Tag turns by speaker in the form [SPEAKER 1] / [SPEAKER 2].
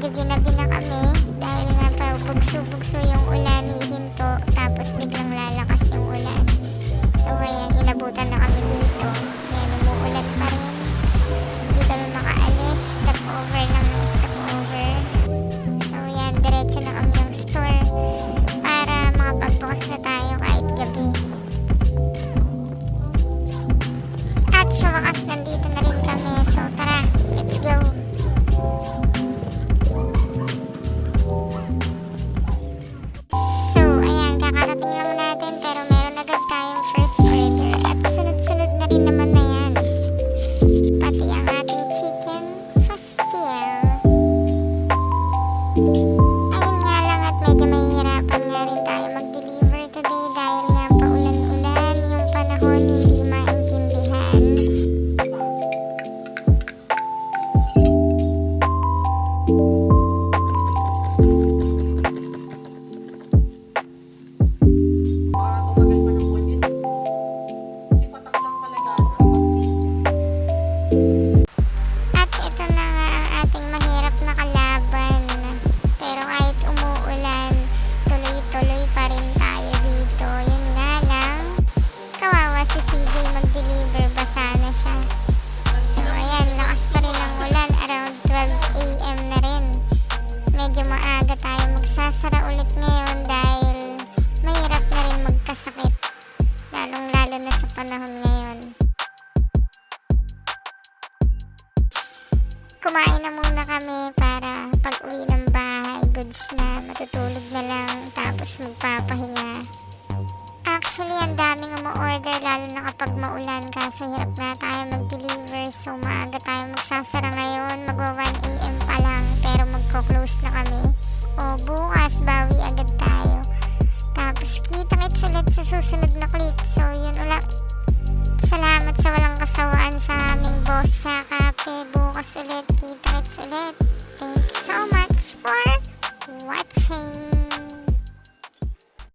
[SPEAKER 1] medyo ginabi na kami dahil nga pa bugso-bugso yung ulan, hihinto, tapos biglang lalakas yung ulan. So ayan, inabutan na kami dito. Ayan, umuulan pa rin. Hindi kami makaalis. Stop over lang ng stop over. So ayan, diretso na kami yung store para makapagbukas na tayo kahit gabi. At sa wakas, nandito na rin kami. So tara, let's go! So ayan, kakarating lang natin pero meron agad tayong first order at sunod-sunod na rin naman na yan. Pati ang ating chicken pastel. Ayun nga lang at medyo mahihirapan nga rin tayo mag-deliver today dahil nga paulan-ulan yung panahon, hindi maintindihan. At ito na nga ang ating mahirap na kalaban. Pero kahit umuulan, tuloy-tuloy pa rin tayo dito. Yun nga lang, kawawa si CJ mag-deliver, basa na siya. So ayan, lakas pa rin ang ulan, around 12 AM na rin. Medyo maaga tayo magsasara ulit ngayon dahil mahirap na rin magkasakit. Lalong-lalo na sa panahon ngayon. Kumain na muna kami para pag uwi ng bahay, goods na, matutulog na lang, tapos magpapahinga. Actually, ang daming umu-order lalo na kapag maulan kaso hirap na tayo mag-deliver. So maaga tayo magsasara ngayon, magwa 1 AM pa lang pero magko-close na kami. O bukas, bawi agad tayo. Tapos kita-kits ulit sa susunod na clip.